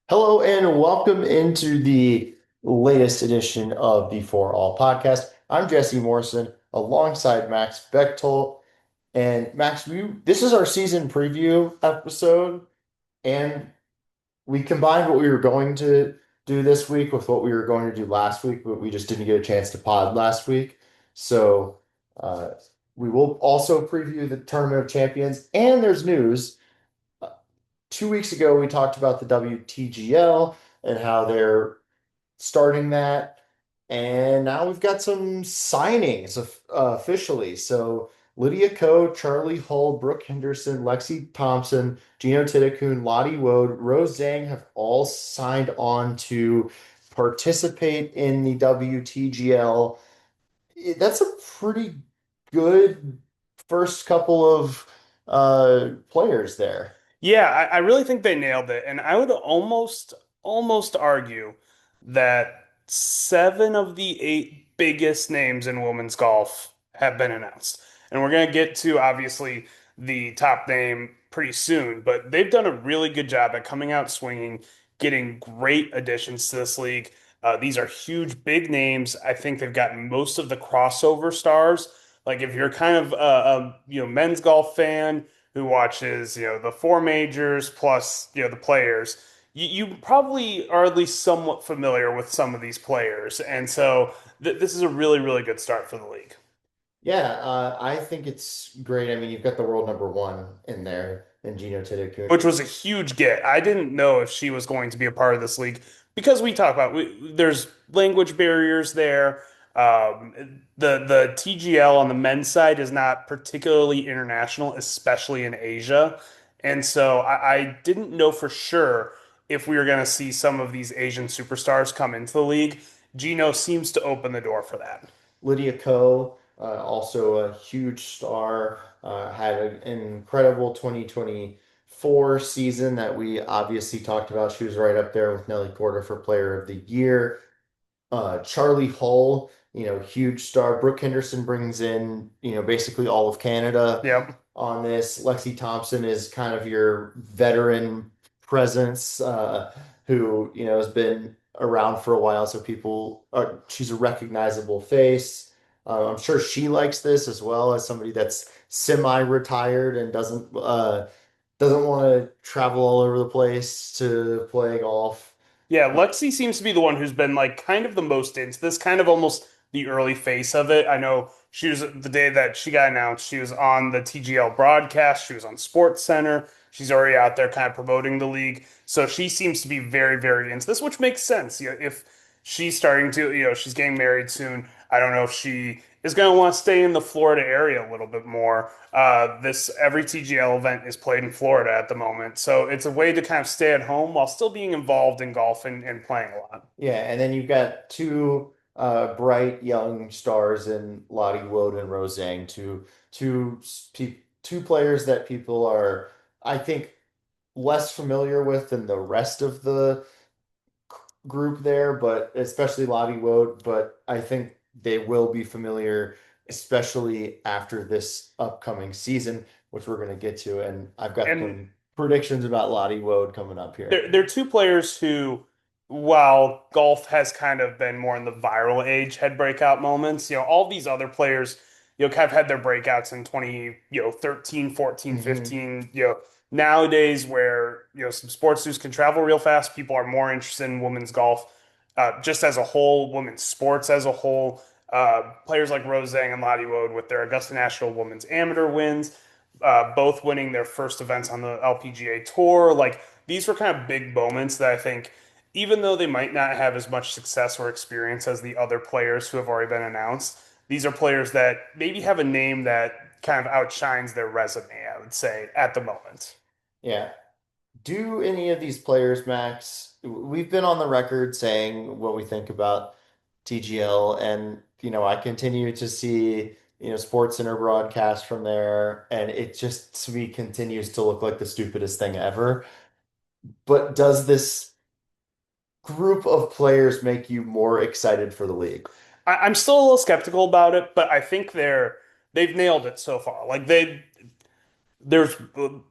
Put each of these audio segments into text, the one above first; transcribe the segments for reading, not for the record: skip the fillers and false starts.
Hello and welcome into the latest edition of the Fore-All Podcast. I'm Jesse Morrison alongside Max Bechtold. And Max, this is our season preview episode, and we combined what we were going to do this week with what we were going to do last week, but we just didn't get a chance to pod last week. So uh, we will also preview the Tournament of Champions, and there's news. 2 weeks ago, we talked about the WTGL and how they're starting that. And now we've got some signings officially. So Lydia Ko, Charlie Hull, Brooke Henderson, Lexi Thompson, Gino Titicun, Lottie Woad, Rose Zhang have all signed on to participate in the WTGL. That's a pretty good first couple of players there. Yeah, I really think they nailed it. And I would almost argue that seven of the eight biggest names in women's golf have been announced. And we're going to get to obviously the top name pretty soon, but they've done a really good job at coming out swinging, getting great additions to this league. These are huge, big names. I think they've gotten most of the crossover stars. Like if you're kind of a men's golf fan who watches, the four majors plus, the players, you probably are at least somewhat familiar with some of these players. And so th this is a really, really good start for the league, Yeah, I think it's great. I mean, you've got the world number one in there in Gino Titicun. which was a huge get. I didn't know if she was going to be a part of this league because we talk about there's language barriers there. The TGL on the men's side is not particularly international, especially in Asia. And so I didn't know for sure if we were going to see some of these Asian superstars come into the league. Gino seems to open the door for that. Lydia Ko, also a huge star, had an incredible 2024 season that we obviously talked about. She was right up there with Nelly Porter for Player of the Year. Charlie Hull, huge star. Brooke Henderson brings in, basically all of Canada Yep. on this. Lexi Thompson is kind of your veteran presence, who, has been around for a while, so she's a recognizable face. I'm sure she likes this as well as somebody that's semi-retired and doesn't want to travel all over the place to play golf. Yeah, Lexi seems to be the one who's been like kind of the most into this, kind of almost the early face of it. I know she was the day that she got announced, she was on the TGL broadcast, she was on Sports Center. She's already out there kind of promoting the league. So she seems to be very, very into this, which makes sense. If she's starting to, she's getting married soon. I don't know if she is going to want to stay in the Florida area a little bit more. This every TGL event is played in Florida at the moment, so it's a way to kind of stay at home while still being involved in golf and playing a lot. Yeah, and then you've got two bright young stars in Lottie Wood and Rose Zhang, two players that people are, I think, less familiar with than the rest of the group there, but especially Lottie Wood. But I think they will be familiar, especially after this upcoming season, which we're going to get to. And I've got And some predictions about Lottie Wood coming up here. they're two players who, while golf has kind of been more in the viral age, had breakout moments. All these other players, kind of had their breakouts in 20, 13, 14, Hmm. 15, nowadays where, some sports news can travel real fast, people are more interested in women's golf, just as a whole, women's sports as a whole. Players like Rose Zhang and Lottie Wood with their Augusta National Women's Amateur wins, both winning their first events on the LPGA Tour. Like these were kind of big moments that I think, even though they might not have as much success or experience as the other players who have already been announced, these are players that maybe have a name that kind of outshines their resume, I would say, at the moment. Yeah. Do any of these players, Max? We've been on the record saying what we think about TGL, and I continue to see Sports Center broadcast from there, and it just to me continues to look like the stupidest thing ever. But does this group of players make you more excited for the league? I'm still a little skeptical about it, but I think they've nailed it so far. Like there's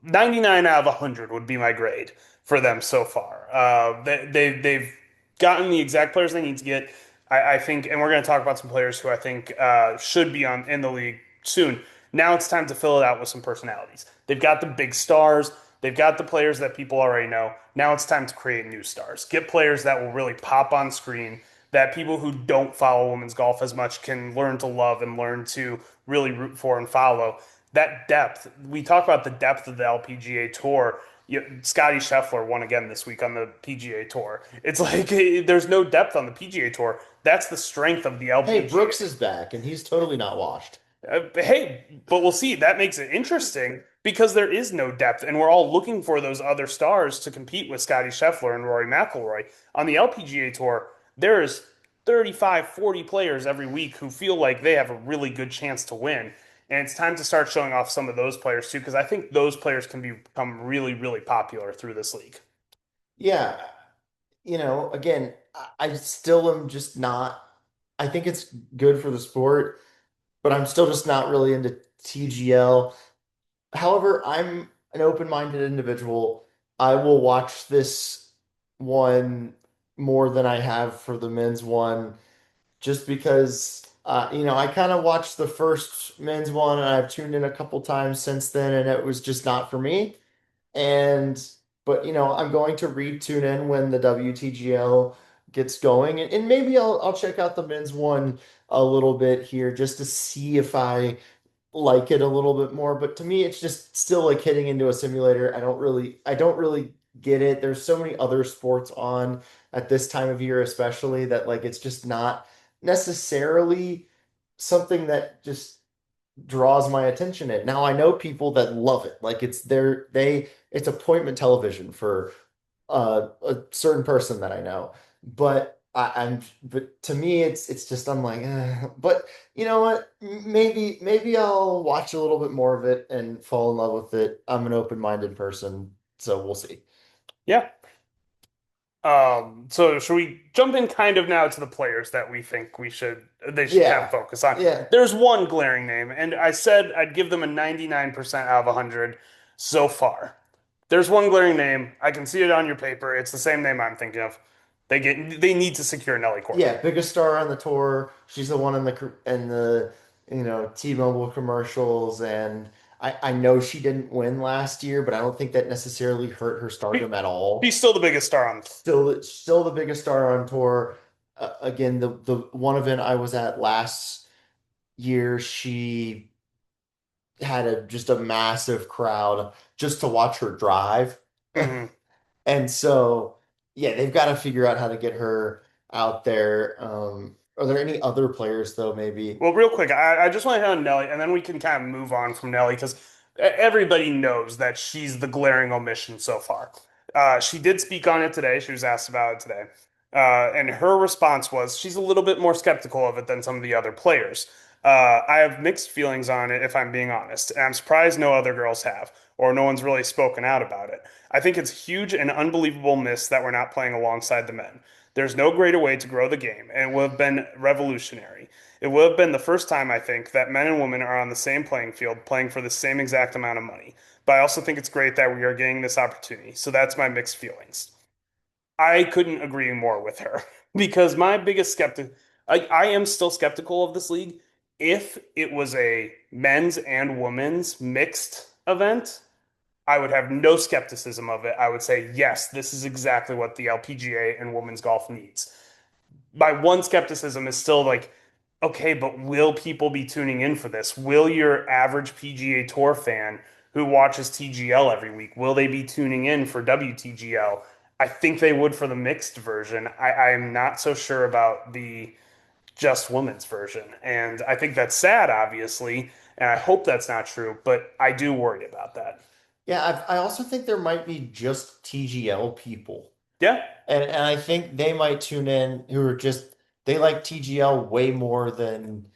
99 out of 100 would be my grade for them so far. They've gotten the exact players they need to get. I think, and we're going to talk about some players who I think should be on in the league soon. Now it's time to fill it out with some personalities. They've got the big stars. They've got the players that people already know. Now it's time to create new stars. Get players that will really pop on screen that people who don't follow women's golf as much can learn to love and learn to really root for and follow. That depth, we talk about the depth of the LPGA Tour. Scotty Scheffler won again this week on the PGA Tour. It's like there's no depth on the PGA Tour. That's the strength of the Hey, LPGA. Brooks is back, and he's totally not washed. Hey, but we'll see. That makes it interesting because there is no depth, and we're all looking for those other stars to compete with Scotty Scheffler and Rory McIlroy. On the LPGA Tour, there is 35, 40 players every week who feel like they have a really good chance to win. And it's time to start showing off some of those players too, because I think those players can become really, really popular through this league. Yeah, again, I still am just not. I think it's good for the sport, but I'm still just not really into TGL. However, I'm an open-minded individual. I will watch this one more than I have for the men's one, just because I kind of watched the first men's one and I've tuned in a couple times since then, and it was just not for me. And but I'm going to re-tune in when the WTGL gets going, and maybe I'll check out the men's one a little bit here just to see if I like it a little bit more. But to me, it's just still like hitting into a simulator. I don't really get it. There's so many other sports on at this time of year, especially that like it's just not necessarily something that just draws my attention. It now I know people that love it. Like it's appointment television for a certain person that I know. But to me it's just I'm like but you know what? Maybe I'll watch a little bit more of it and fall in love with it. I'm an open-minded person, so we'll see. Yeah. So should we jump in kind of now to the players that we think they should kind of Yeah. focus on? Yeah. There's one glaring name, and I said I'd give them a 99% out of 100 so far. There's one glaring name. I can see it on your paper. It's the same name I'm thinking of. They need to secure Nelly Corbett. Yeah, biggest star on the tour. She's the one in the T-Mobile commercials, and I know she didn't win last year, but I don't think that necessarily hurt her She- stardom at all. She's still the biggest star on. Still the biggest star on tour. Again, the one event I was at last year, she had just a massive crowd just to watch her drive. Mhm. And so, yeah, they've got to figure out how to get her out there. Are there any other players though, maybe? Well, real quick, I just want to hit on Nelly, and then we can kind of move on from Nelly because everybody knows that she's the glaring omission so far. She did speak on it today. She was asked about it today. And her response was she's a little bit more skeptical of it than some of the other players. I have mixed feelings on it, if I'm being honest, and I'm surprised no other girls have, or no one's really spoken out about it. I think it's huge and unbelievable miss that we're not playing alongside the men. There's no greater way to grow the game, and it would have been revolutionary. It would have been the first time, I think, that men and women are on the same playing field, playing for the same exact amount of money. But I also think it's great that we are getting this opportunity. So that's my mixed feelings. I couldn't agree more with her because my biggest I am still skeptical of this league. If it was a men's and women's mixed event, I would have no skepticism of it. I would say, yes, this is exactly what the LPGA and women's golf needs. My one skepticism is still like, okay, but will people be tuning in for this? Will your average PGA Tour fan who watches TGL every week, will they be tuning in for WTGL? I think they would for the mixed version. I'm not so sure about the just women's version. And I think that's sad, obviously. And I hope that's not true, but I do worry about that. Yeah, I also think there might be just TGL people. Yeah. And I think they might tune in who are just they like TGL way more than,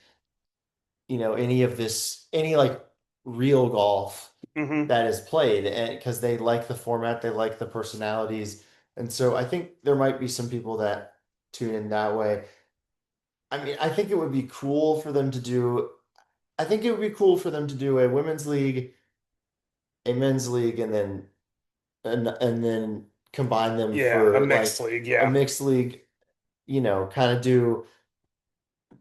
any like real golf Hmm. that is played, and because they like the format, they like the personalities. And so I think there might be some people that tune in that way. I mean, I think it would be cool for them to do a women's league, a men's league, and then combine them Yeah, a for mixed like league. a Yeah. mixed league, kind of do.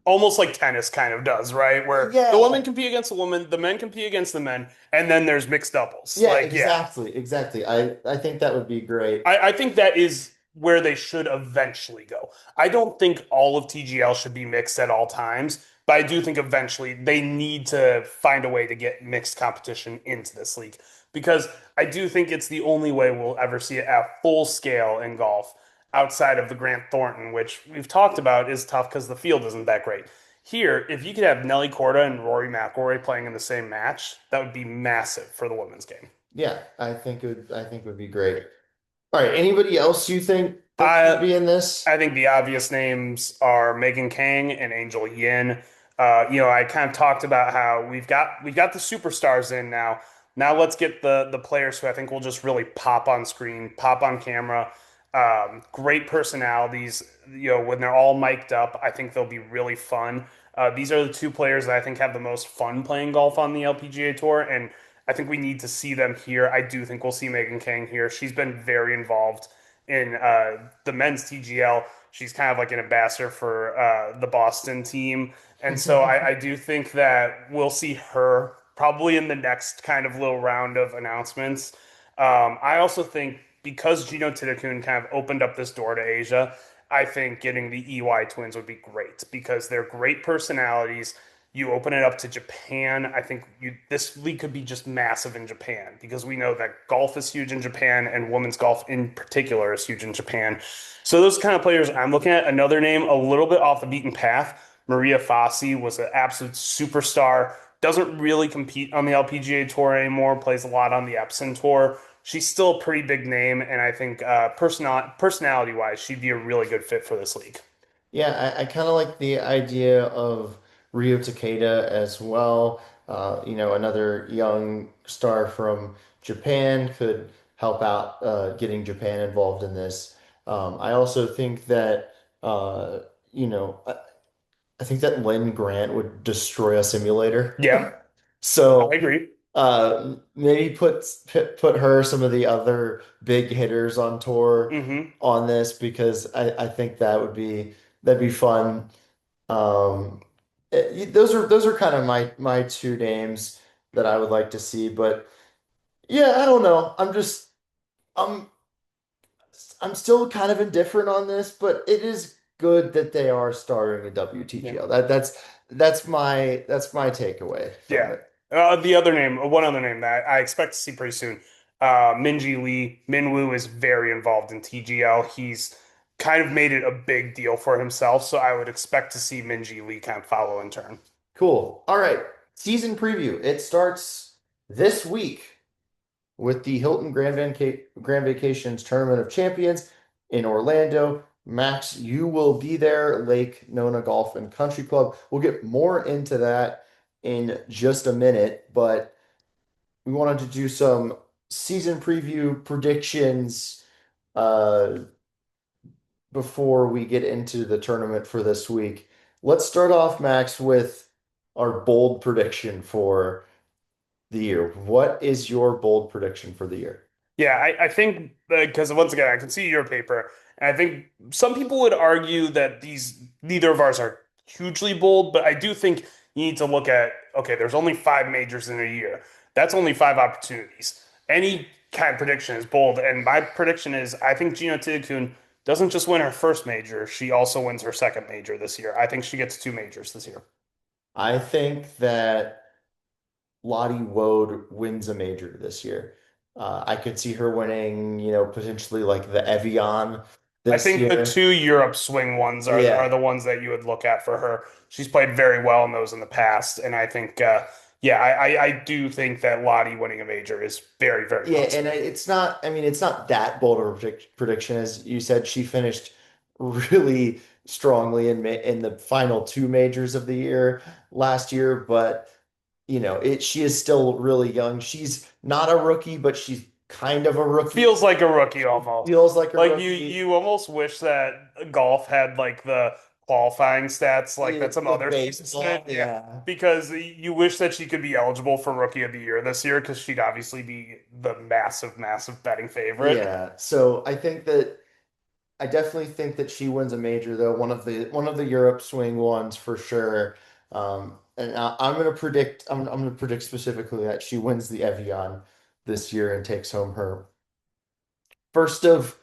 Almost like tennis kind of does, right? Where the women Yeah, compete against the women, the men compete against the men, and then there's mixed doubles. yeah, Like, yeah. exactly, exactly. I think that would be great. I think that is where they should eventually go. I don't think all of TGL should be mixed at all times, but I do think eventually they need to find a way to get mixed competition into this league because I do think it's the only way we'll ever see it at full scale in golf outside of the Grant Thornton, which we've talked about is tough because the field isn't that great. Here, if you could have Nelly Korda and Rory McIlroy playing in the same match, that would be massive for the women's game. Yeah, I think it would be great. All right, anybody else you think that should I be in this? I think the obvious names are Megan Kang and Angel Yin. I kind of talked about how we've got the superstars in now. Now let's get the players who I think will just really pop on screen, pop on camera. Great personalities. When they're all mic'd up, I think they'll be really fun. These are the two players that I think have the most fun playing golf on the LPGA Tour, and I think we need to see them here. I do think we'll see Megan Kang here. She's been very involved in the men's TGL. She's kind of like an ambassador for the Boston team. And so I do think that we'll see her probably in the next kind of little round of announcements. I also think because Gino Titakun kind of opened up this door to Asia, I think getting the EY twins would be great because they're great personalities. You open it up to Japan. I think this league could be just massive in Japan because we know that golf is huge in Japan and women's golf in particular is huge in Japan. So those kind of players I'm looking at. Another name a little bit off the beaten path. Maria Fassi was an absolute superstar. Doesn't really compete on the LPGA Tour anymore. Plays a lot on the Epson Tour. She's still a pretty big name, and I think personality wise, she'd be a really good fit for this league. Yeah, I kind of like the idea of Rio Takeda as well. Another young star from Japan could help out getting Japan involved in this. I also think that uh, you know, I, I think that Lynn Grant would destroy a simulator. Yeah, I So agree. maybe put her some of the other big hitters on tour Hmm. on this because I think that'd be fun. Those are kind of my two names that I would like to see, but yeah, I don't know. I'm I'm still kind of indifferent on this, but it is good that they are starting a Yeah. WTGL. That's my takeaway from Yeah. it. The other name, one other name that I expect to see pretty soon, Minji Lee. Minwoo is very involved in TGL. He's kind of made it a big deal for himself, so I would expect to see Minji Lee kind of follow in turn. Cool. All right. Season preview. It starts this week with the Hilton Grand Vacations Tournament of Champions in Orlando. Max, you will be there, Lake Nona Golf and Country Club. We'll get more into that in just a minute, but we wanted to do some season preview predictions uh, before we get into the tournament for this week. Let's start off, Max, with our bold prediction for the year. What is your bold prediction for the year? Yeah, I think because once again, I can see your paper, and I think some people would argue that these neither of ours are hugely bold, but I do think you need to look at okay, there's only five majors in a year. That's only five opportunities. Any kind of prediction is bold, and my prediction is I think Gina Tidekun doesn't just win her first major, she also wins her second major this year. I think she gets two majors this year. I think that Lottie Wode wins a major this year. I could see her winning, potentially like the Evian I this think the year. two Europe swing ones are Yeah. the ones that you would look at for her. She's played very well in those in the past, and I think, yeah, I do think that Lottie winning a major is very, very Yeah, and possible. it's not that bold of a prediction. As you said, she finished really strongly in the final two majors of the year last year, but she is still really young. She's not a rookie, but she's kind of a rookie. Feels like a rookie almost. Feels like a Like you, rookie. you almost wish that golf had like the qualifying stats like that some The other students baseball, did. Yeah. yeah. Because you wish that she could be eligible for Rookie of the Year this year because she'd obviously be the massive, massive betting favorite. Yeah. So I definitely think that she wins a major though, one of the Europe swing ones for sure. And I'm gonna predict I'm gonna predict specifically that she wins the Evian this year and takes home her first of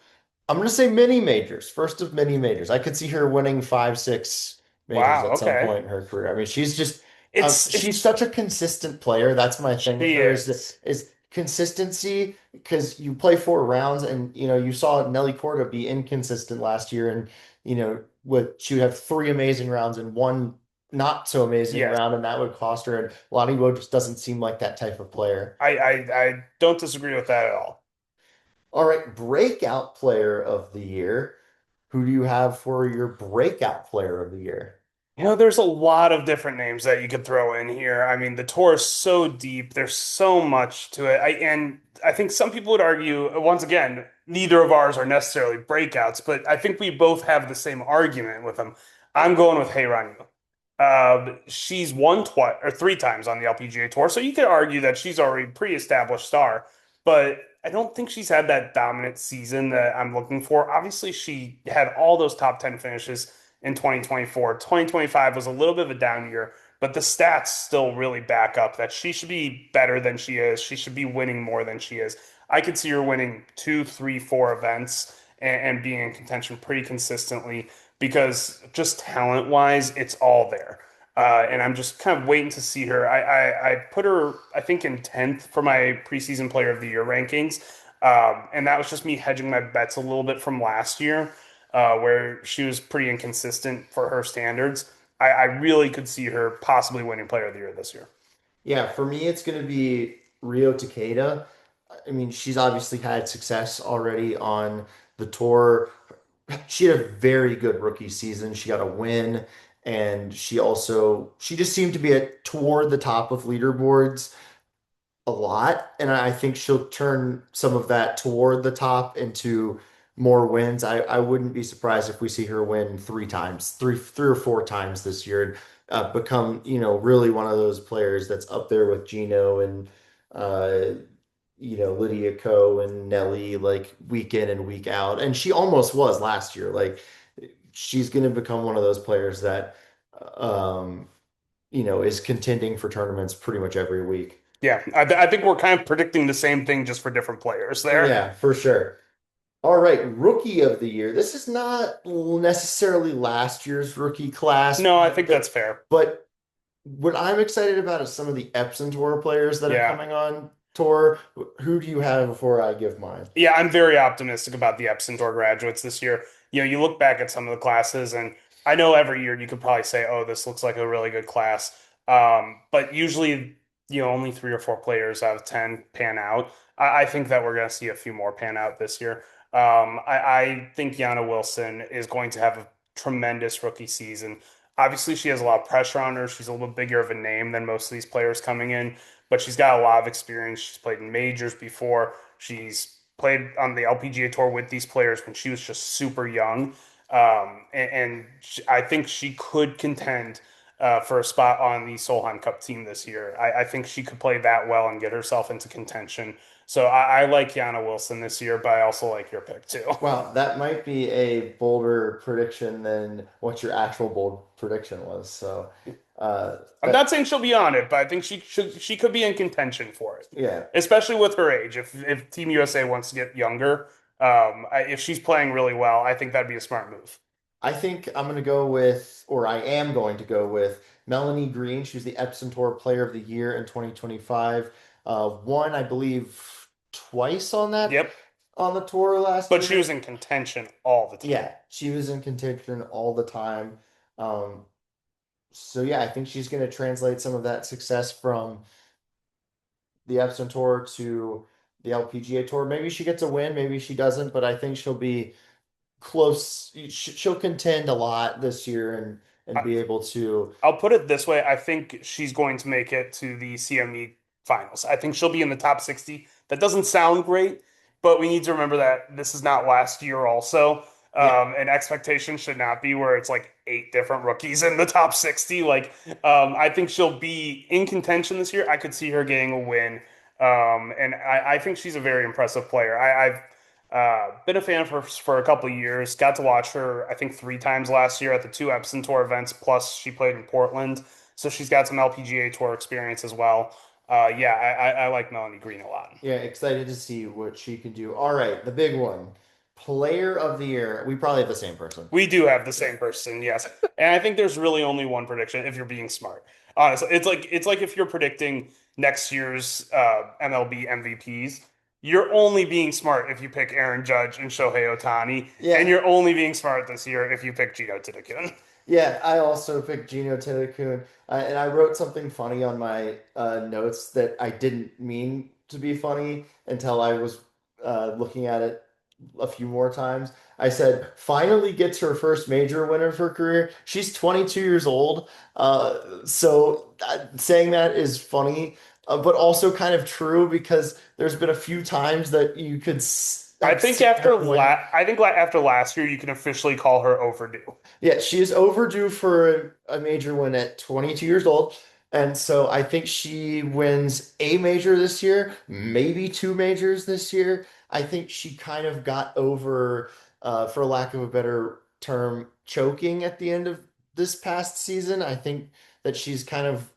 I'm going to say mini majors, first of mini majors. I could see her winning five, six majors Wow. at some Okay. point in her career. I mean, she's just she's It's such a consistent player. That's my thing with she her is. is consistency because you play 4 rounds and you saw Nelly Corda be inconsistent last year and with she would have 3 amazing rounds and one not so amazing Yes. round and that would cost her. And Lonnie Wood just doesn't seem like that type of player. I don't disagree with that at all. All right, breakout player of the year. Who do you have for your breakout player of the year? There's a lot of different names that you could throw in here. I mean, the tour is so deep. There's so much to it. I think some people would argue, once again, neither of ours are necessarily breakouts, but I think we both have the same argument with them. I'm going with Hey Ranu. She's won twice or 3 times on the LPGA Tour, so you could argue that she's already a pre-established star, but I don't think she's had that dominant season that I'm looking for. Obviously, she had all those top 10 finishes in 2024. 2025 was a little bit of a down year, but the stats still really back up that she should be better than she is. She should be winning more than she is. I could see her winning two, three, 4 events and being in contention pretty consistently because just talent wise, it's all there. And I'm just kind of waiting to see her. I put her, I think, in 10th for my preseason player of the year rankings. And that was just me hedging my bets a little bit from last year, where she was pretty inconsistent for her standards. I really could see her possibly winning player of the year this year. Yeah, for me, it's going to be Rio Takeda. I mean, she's obviously had success already on the tour. She had a very good rookie season. She got a win, and she just seemed to be toward the top of leaderboards a lot, and I think she'll turn some of that toward the top into more wins. I wouldn't be surprised if we see her win 3 times, three or 4 times this year, and become, really one of those players that's up there with Gino and uh, Lydia Ko and Nelly, like week in and week out. And she almost was last year. Like she's going to become one of those players that um, is contending for tournaments pretty much every week. Yeah, I think we're kind of predicting the same thing just for different players there. Yeah, for sure. All right, rookie of the year. This is not necessarily last year's rookie class, No, I think that's fair. but what I'm excited about is some of the Epson Tour players that are Yeah. coming on tour. Who do you have before I give mine? Yeah, I'm very optimistic about the Epson Tour graduates this year. You look back at some of the classes, and I know every year you could probably say, "Oh, this looks like a really good class." But usually, only 3 or 4 players out of 10 pan out. I think that we're going to see a few more pan out this year. I think Yana Wilson is going to have a tremendous rookie season. Obviously, she has a lot of pressure on her. She's a little bit bigger of a name than most of these players coming in, but she's got a lot of experience. She's played in majors before. She's played on the LPGA Tour with these players when she was just super young. I think she could contend for a spot on the Solheim Cup team this year. I think she could play that well and get herself into contention. So I like Yana Wilson this year, but I also like your pick too. Wow, that might be a bolder prediction than what your actual bold prediction was. So, I'm not saying she'll be on it, but I think she could be in contention for it, yeah, especially with her age. If Team USA wants to get younger, if she's playing really well, I think that'd be a smart move. I think I'm going to go with, or I am going to go with Melanie Green. She was the Epson Tour Player of the Year in 2025. Won, I believe, twice Yep, on the tour last but she year. was in contention all the time. Yeah, she was in contention all the time. Um, so yeah, I think she's going to translate some of that success from the Epson Tour to the LPGA Tour. Maybe she gets a win, maybe she doesn't, but I think she'll be close. She'll contend a lot this year and I, be able to. I'll put it this way: I think she's going to make it to the CME finals. I think she'll be in the top 60. That doesn't sound great, but we need to remember that this is not last year also. Yeah. And expectations should not be where it's like eight different rookies in the top 60. I think she'll be in contention this year. I could see her getting a win. And I think she's a very impressive player. I've been a fan of her for a couple of years. Got to watch her, I think, 3 times last year at the two Epson Tour events. Plus, she played in Portland, so she's got some LPGA Tour experience as well. Yeah, I like Melanie Green a lot. Yeah, excited to see what she can do. All right, the big one. Player of the year. We probably have the same person. We do have the same person, yes. And I think there's really only one prediction if you're being smart. Honestly, it's like if you're predicting next year's MLB MVPs, you're only being smart if you pick Aaron Judge and Shohei Ohtani, and Yeah, you're only being smart this year if you pick Gino Titakun. yeah, I also picked Gino Titakun, and I wrote something funny on my notes that I didn't mean to be funny until I was looking at it a few more times. I said, finally gets her first major win of her career. She's 22 years old, so saying that is funny, but also kind of true because there's been a few times that you could I have think seen her win. after last year, you can officially call her overdue. Yeah, she is overdue for a major win at 22 years old. And so I think she wins a major this year, maybe two majors this year. I think she kind of got over, for lack of a better term, choking at the end of this past season. I think that she's kind of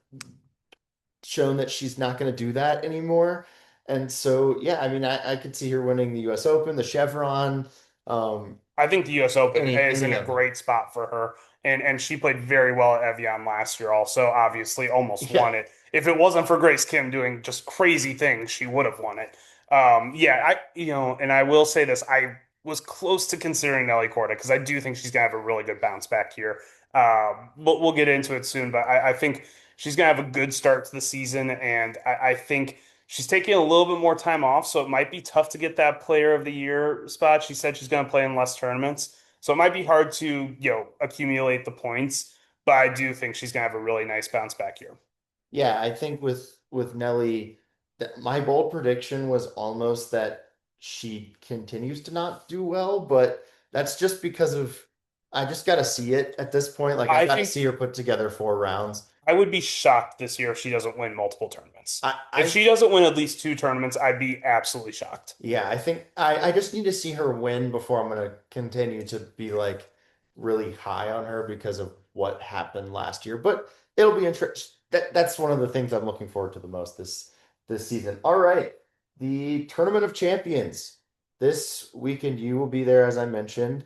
shown that she's not going to do that anymore. And so, yeah, I mean, I could see her winning the US Open, the Chevron, um, I think the U.S. Open is any in a of them. great spot for her, and she played very well at Evian last year. Also, obviously, almost Yeah. won it. If it wasn't for Grace Kim doing just crazy things, she would have won it. Yeah, and I will say this: I was close to considering Nelly Korda because I do think she's gonna have a really good bounce back here. But we'll get into it soon. But I think she's gonna have a good start to the season, and I think. She's taking a little bit more time off, so it might be tough to get that player of the year spot. She said she's going to play in less tournaments, so it might be hard to, accumulate the points, but I do think she's going to have a really nice bounce back year. Yeah, I think with Nelly, my bold prediction was almost that she continues to not do well, but that's just because of I just got to see it at this point. Like I I got to think see her put together 4 rounds. I would be shocked this year if she doesn't win multiple tournaments. If I she doesn't win at least two tournaments, I'd be absolutely shocked. Yeah, I think I just need to see her win before I'm gonna continue to be like really high on her because of what happened last year. But it'll be interesting. That's one of the things I'm looking forward to the most this season. All right, the Tournament of Champions this weekend. You will be there, as I mentioned.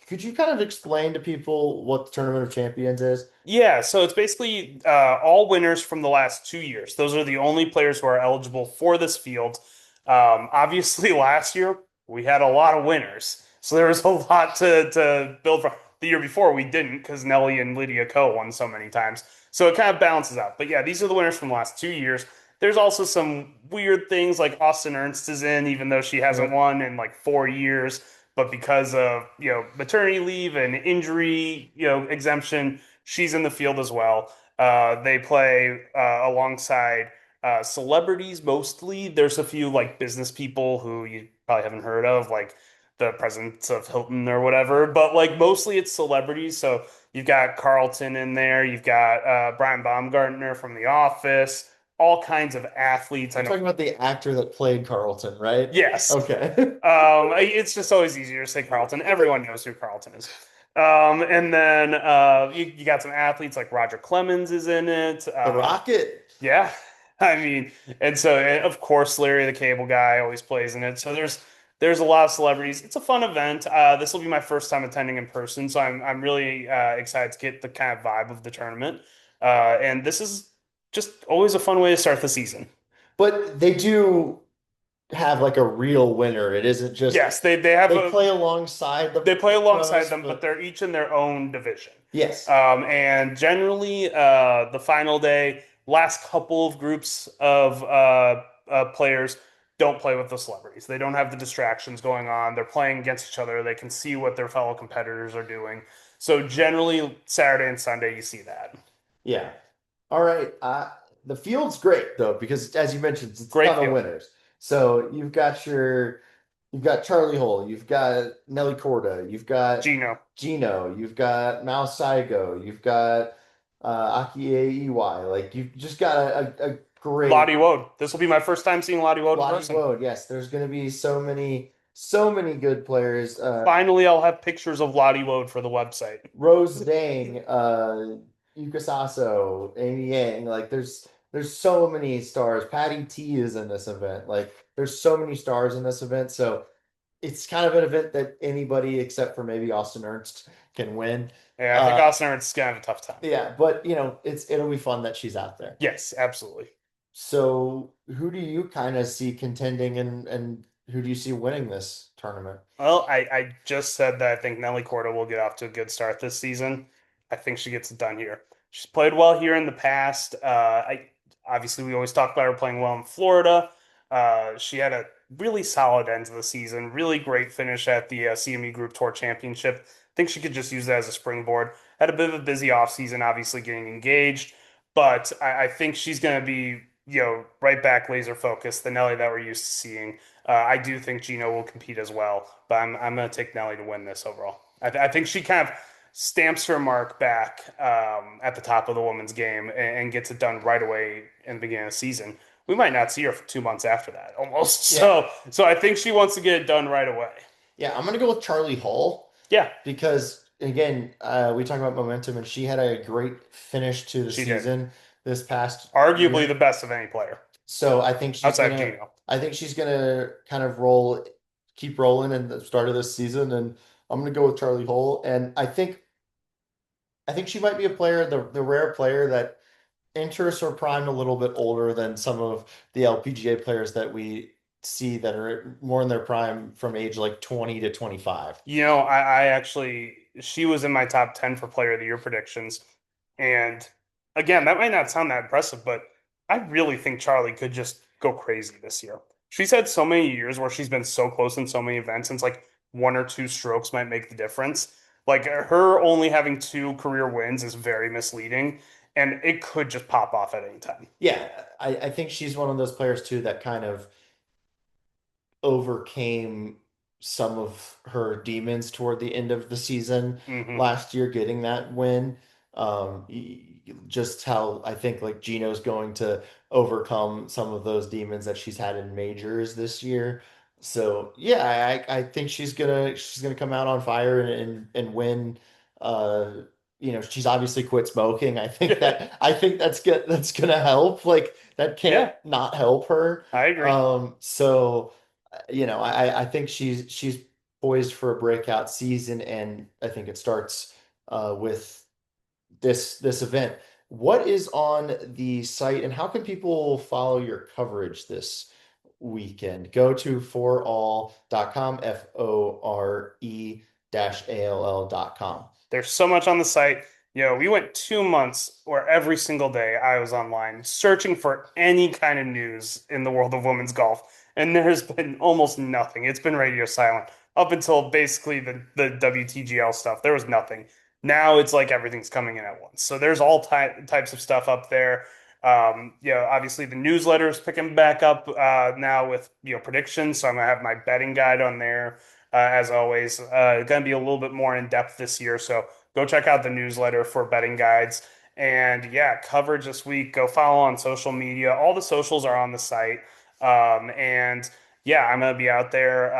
Could you kind of explain to people what the Tournament of Champions is? Yeah, so it's basically all winners from the last 2 years. Those are the only players who are eligible for this field. Obviously, last year we had a lot of winners, so there was a lot to build from. The year before we didn't because Nelly and Lydia Ko won so many times, so it kind of balances out. But yeah, these are the winners from the last 2 years. There's also some weird things like Austin Ernst is in, even though she hasn't Yep. won in like 4 years, but because of maternity leave and injury exemption she's in the field as well. They play alongside celebrities mostly. There's a few like business people who you probably haven't heard of, like the president of Hilton or whatever, but like mostly it's celebrities. So you've got Carlton in there, you've got Brian Baumgartner from The Office, all kinds of athletes. I You're know. talking about the actor that played Carlton, right? Yes. Okay. It's just always easier to say Carlton. Everyone knows who Carlton is. And then you got some athletes like Roger Clemens is in it. The Rocket. Yeah, I mean, and of course Larry the Cable Guy always plays in it. So there's a lot of celebrities. It's a fun event. This will be my first time attending in person, so I'm really excited to get the kind of vibe of the tournament. And this is just always a fun way to start the season. But they do have like a real winner. It isn't just Yes, they have they a play alongside they play the alongside pros, them, but but they're each in their own division. yes. And generally, the final day, last couple of groups of players don't play with the celebrities. They don't have the distractions going on. They're playing against each other. They can see what their fellow competitors are doing. So generally, Saturday and Sunday, you see that. Yeah. All right. The field's great though, because as you mentioned, it's a Great ton of field. winners. So you've got your You've got Charlie Hull, you've got Nelly Corda, you've got Gino. Gino, you've got Mao Saigo, you've got Aki Iwai. Like you've just got a great Lottie Woad. This will be my first time seeing Lottie Woad in Lottie person. Woad. Yes, there's going to be so many good players. Finally, I'll have pictures of Lottie Woad for the website. Rose Dang, Yuka Saso, Amy Yang. Like there's so many stars. Patty T is in this event. Like there's so many stars in this event. So it's kind of an event that anybody except for maybe Austin Ernst can win. Yeah, I think Uh, Austin Ernst is gonna have a tough time. yeah, but it'll be fun that she's out there. Yes, absolutely. So who do you kind of see contending and who do you see winning this tournament? Well, I just said that I think Nelly Corda will get off to a good start this season. I think she gets it done here. She's played well here in the past. I obviously we always talk about her playing well in Florida. She had a really solid end to the season, really great finish at the CME Group Tour Championship. I think she could just use that as a springboard. Had a bit of a busy offseason, obviously getting engaged, but I think she's going to be, right back laser focused, the Nelly that we're used to seeing. I do think Gino will compete as well, but I'm going to take Nelly to win this overall. I think she kind of stamps her mark back at the top of the women's game and gets it done right away in the beginning of the season. We might not see her for 2 months after that, almost. Yeah. So I think she wants to get it done right away. Yeah, I'm gonna go with Charlie Hull Yeah, because again, we talk about momentum and she had a great finish to the she did. season this past Arguably year. the best of any player So outside of Gino. I think she's gonna kind of keep rolling in the start of this season, and I'm gonna go with Charlie Hull. And I think she might be a player, the rare player that enters her prime a little bit older than some of the LPGA players that we see that are more in their prime from age like 20 to 25. I actually, she was in my top 10 for player of the year predictions. And again, that might not sound that impressive, but I really think Charlie could just go crazy this year. She's had so many years where she's been so close in so many events, and it's like one or two strokes might make the difference. Like her only having two career wins is very misleading, and it could just pop off at any time. Yeah, I think she's one of those players too that kind of overcame some of her demons toward the end of the season Hmm. last year, getting that win. Just how I think like Gino's going to overcome some of those demons that she's had in majors this year. So yeah, I think she's gonna come out on fire and win. Uh, she's obviously quit smoking. I think that's gonna help. Like that can't Yeah, not help her. I agree. So I think she's poised for a breakout season, and I think it starts with this event. What is on the site, and how can people follow your coverage this weekend? Go to forall.com, FORE-ALL.com. There's so much on the site. We went 2 months where every single day I was online searching for any kind of news in the world of women's golf, and there's been almost nothing. It's been radio silent up until basically the WTGL stuff. There was nothing. Now it's like everything's coming in at once. So there's all types of stuff up there. Obviously the newsletter is picking back up now with predictions. So I'm gonna have my betting guide on there as always. Going to be a little bit more in depth this year. So go check out the newsletter for betting guides. And yeah, coverage this week. Go follow on social media. All the socials are on the site. And yeah, I'm going to be out there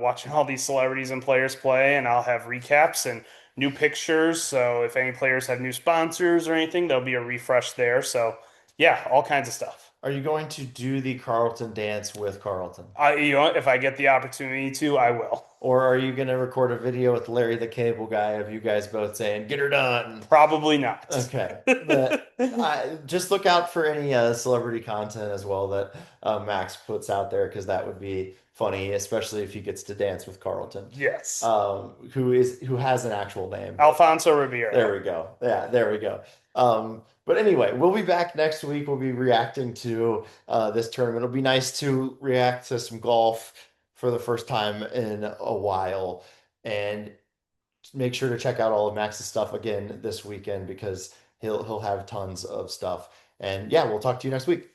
watching all these celebrities and players play, and I'll have recaps and new pictures. So if any players have new sponsors or anything, there'll be a refresh there. So yeah, all kinds of stuff. Are you going to do the Carlton dance with Carlton? If I get the opportunity to, I will. Or are you going to record a video with Larry the Cable Guy of you guys both saying, "Get her done"? Probably not. Okay. I just look out for any celebrity content as well that Max puts out there because that would be funny, especially if he gets to dance with Carlton, Yes. who has an actual name. Alfonso There Ribeiro. we go. Yeah, there we go. But anyway, we'll be back next week. We'll be reacting to this tournament. It'll be nice to react to some golf for the first time in a while. And make sure to check out all of Max's stuff again this weekend because he'll have tons of stuff. And yeah, we'll talk to you next week.